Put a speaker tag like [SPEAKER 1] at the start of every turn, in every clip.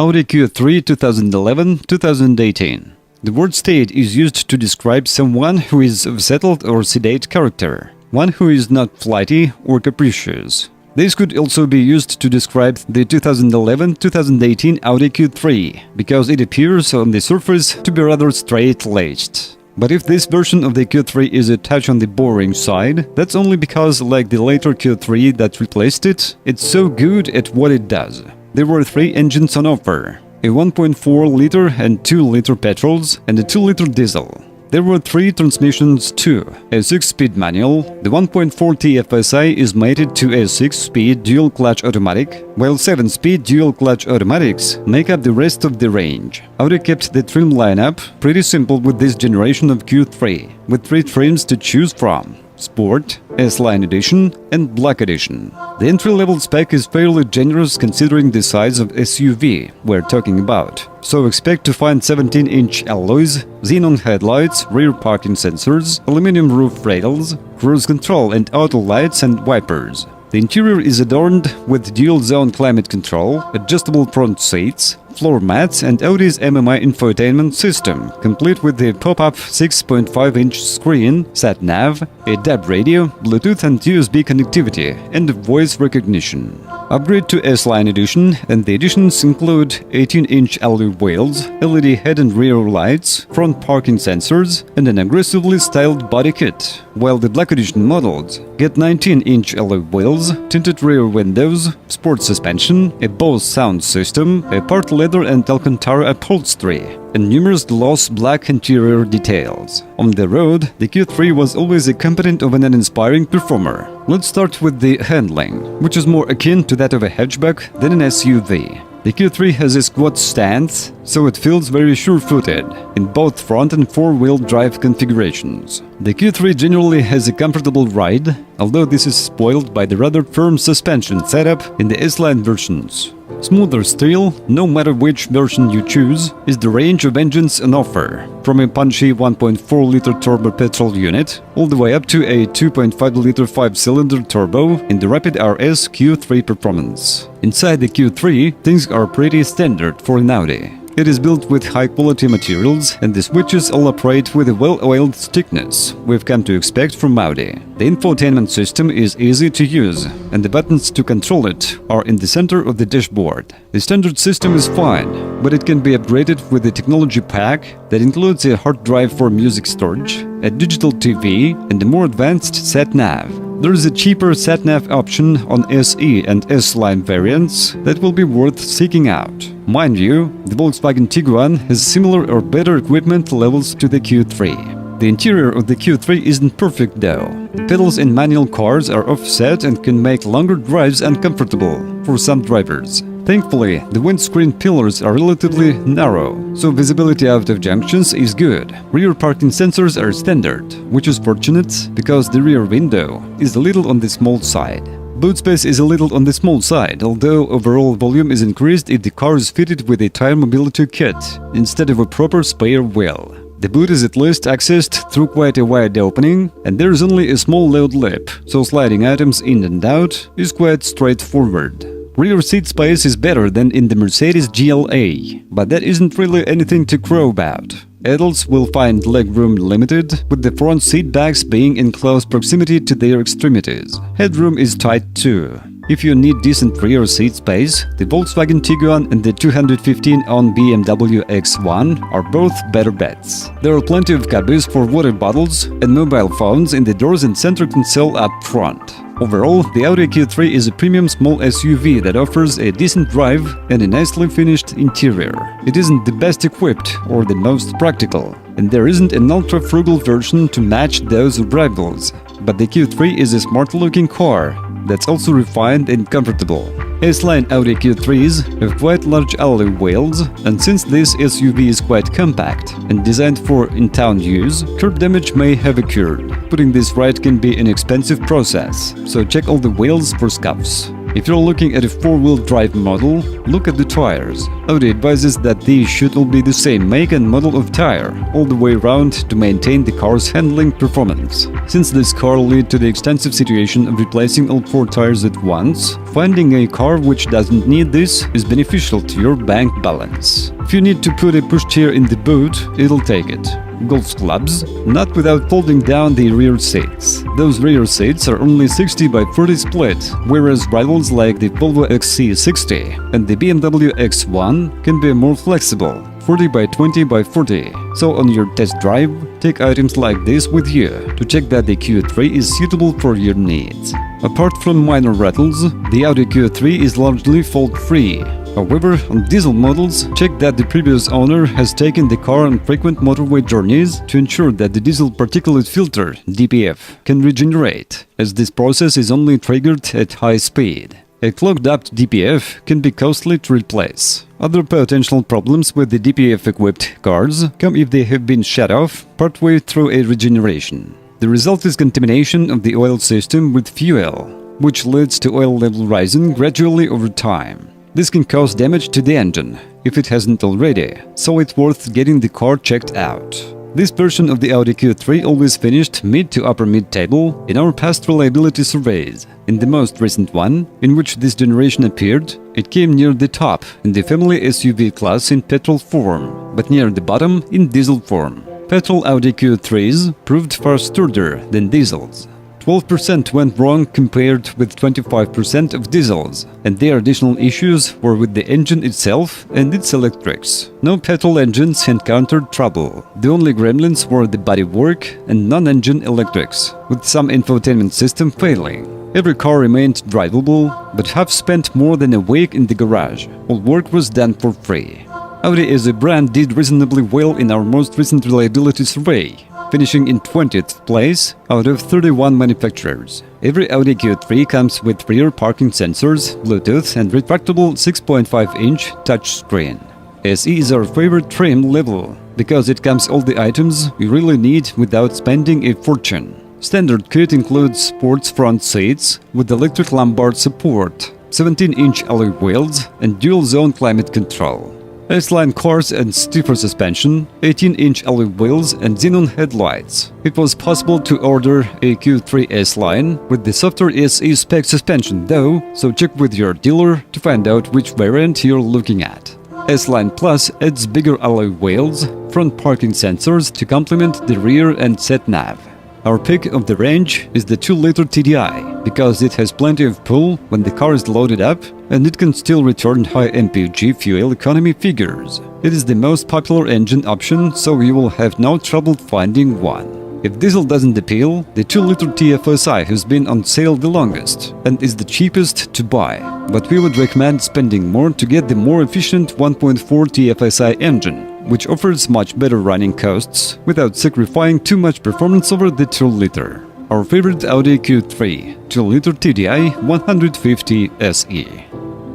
[SPEAKER 1] Audi Q3 2011-2018. The word state is used to describe someone who is of settled or sedate character, one who is not flighty or capricious. This could also be used to describe the 2011-2018 Audi Q3, because it appears on the surface to be rather straight-laced. But if this version of the Q3 is a touch on the boring side, that's only because, like the later Q3 that replaced it, it's so good at what it does. There were 3 engines on offer: a 1.4-liter and 2-liter petrols and a 2-liter diesel. There were 3 transmissions too: a 6-speed manual, the 1.4 TFSI is mated to a 6-speed dual-clutch automatic, while 7-speed dual-clutch automatics make up the rest of the range. Audi kept the trim lineup pretty simple with this generation of Q3, with 3 trims to choose from: Sport, S-Line Edition and Black Edition. The entry-level spec is fairly generous considering the size of SUV we're talking about, so expect to find 17-inch alloys, xenon headlights, rear parking sensors, aluminum roof rails, cruise control and auto lights and wipers. The interior is adorned with dual-zone climate control, adjustable front seats, floor mats and Audi's MMI infotainment system, complete with the pop-up 6.5-inch screen, sat-nav, a DAB radio, Bluetooth and USB connectivity, and voice recognition. Upgrade to S-Line Edition, and the editions include 18-inch alloy wheels, LED head and rear lights, front parking sensors, and an aggressively styled body kit, while the Black Edition models get 19-inch alloy wheels, tinted rear windows, sport suspension, a Bose sound system, a part leather and Alcantara upholstery, and numerous gloss black interior details. On the road, the Q3 was always a competent of an uninspiring performer. Let's start with the handling, which is more akin to that of a hatchback than an SUV. The Q3 has a squat stance, so it feels very sure-footed in both front and four-wheel drive configurations. The Q3 generally has a comfortable ride, although this is spoiled by the rather firm suspension setup in the S-Line versions. Smoother still, no matter which version you choose, is the range of engines on offer, from a punchy 1.4-liter turbo petrol unit all the way up to a 2.5-liter 5-cylinder turbo in the Rapid RS Q3 performance. Inside the Q3, things are pretty standard for an Audi. It is built with high-quality materials, and the switches all operate with a well-oiled stickness we've come to expect from Audi. The infotainment system is easy to use, and the buttons to control it are in the center of the dashboard. The standard system is fine, but it can be upgraded with a technology pack that includes a hard drive for music storage, a digital TV, and a more advanced sat-nav. There is a cheaper sat-nav option on SE and S-Line variants that will be worth seeking out. Mind you, the Volkswagen Tiguan has similar or better equipment levels to the Q3. The interior of the Q3 isn't perfect though. The pedals in manual cars are offset and can make longer drives uncomfortable for some drivers. Thankfully, the windscreen pillars are relatively narrow, so visibility out of junctions is good. Rear parking sensors are standard, which is fortunate because the rear window is a little on the small side. Boot space is a little on the small side, although overall volume is increased if the car is fitted with a tire mobility kit instead of a proper spare wheel. The boot is at least accessed through quite a wide opening, and there is only a small load lip, so sliding items in and out is quite straightforward. Rear seat space is better than in the Mercedes GLA, but that isn't really anything to crow about. Adults will find legroom limited, with the front seat backs being in close proximity to their extremities. Headroom is tight too. If you need decent rear seat space, the Volkswagen Tiguan and the 215 on BMW X1 are both better bets. There are plenty of cubbies for water bottles and mobile phones in the doors and center console up front. Overall, the Audi Q3 is a premium small SUV that offers a decent drive and a nicely finished interior. It isn't the best equipped or the most practical, and there isn't an ultra-frugal version to match those of rivals. But the Q3 is a smart-looking car that's also refined and comfortable. S-Line Audi Q3s have quite large alloy wheels, and since this SUV is quite compact and designed for in-town use, curb damage may have occurred. Putting this right can be an expensive process, so check all the wheels for scuffs. If you're looking at a four-wheel drive model, look at the tires. Audi advises that these should all be the same make and model of tire, all the way around to maintain the car's handling performance. Since this car led to the extensive situation of replacing all four tires at once, finding a car which doesn't need this is beneficial to your bank balance. If you need to put a pushchair in the boot, it'll take it. Golf clubs, not without folding down the rear seats. Those rear seats are only 60 by 40 split, whereas rivals like the Volvo XC60 and the BMW X1 can be more flexible, 40 by 20 by 40. So on your test drive, take items like this with you to check that the Q3 is suitable for your needs. Apart from minor rattles, the Audi Q3 is largely fault-free. However, on diesel models, check that the previous owner has taken the car on frequent motorway journeys to ensure that the diesel particulate filter (DPF) can regenerate, as this process is only triggered at high speed. A clogged-up DPF can be costly to replace. Other potential problems with the DPF-equipped cars come if they have been shut off partway through a regeneration. The result is contamination of the oil system with fuel, which leads to oil level rising gradually over time. This can cause damage to the engine, if it hasn't already, so it's worth getting the car checked out. This version of the Audi Q3 always finished mid to upper mid-table in our past reliability surveys. In the most recent one, in which this generation appeared, it came near the top in the family SUV class in petrol form, but near the bottom in diesel form. Petrol Audi Q3s proved far sturdier than diesels. 12% went wrong compared with 25% of diesels, and their additional issues were with the engine itself and its electrics. No petrol engines encountered trouble. The only gremlins were the bodywork and non-engine electrics, with some infotainment system failing. Every car remained drivable, but have spent more than a week in the garage. All work was done for free. Audi as a brand did reasonably well in our most recent reliability survey, finishing in 20th place out of 31 manufacturers. Every Audi Q3 comes with rear parking sensors, Bluetooth and retractable 6.5-inch touchscreen. SE is our favorite trim level, because it comes all the items you really need without spending a fortune. Standard kit includes sports front seats with electric lumbar support, 17-inch alloy wheels and dual-zone climate control. S-line cars and stiffer suspension, 18-inch alloy wheels and xenon headlights. It was possible to order a Q3 S-line with the softer SE spec suspension though, so check with your dealer to find out which variant you're looking at. S-Line Plus adds bigger alloy wheels, front parking sensors to complement the rear and sat-nav. Our pick of the range is the 2-liter TDI, because it has plenty of pull when the car is loaded up and it can still return high MPG fuel economy figures. It is the most popular engine option, so you will have no trouble finding one. If diesel doesn't appeal, the 2-liter TFSI has been on sale the longest and is the cheapest to buy, but we would recommend spending more to get the more efficient 1.4 TFSI engine, which offers much better running costs without sacrificing too much performance over the 2-liter. Our favorite Audi Q3 2-liter TDI 150 SE.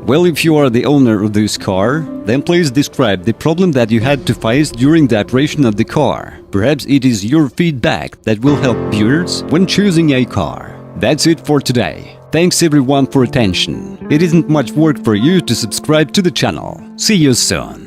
[SPEAKER 1] Well, if you are the owner of this car, then please describe the problem that you had to face during the operation of the car. Perhaps it is your feedback that will help viewers when choosing a car. That's it for today. Thanks everyone for attention. It isn't much work for you to subscribe to the channel. See you soon.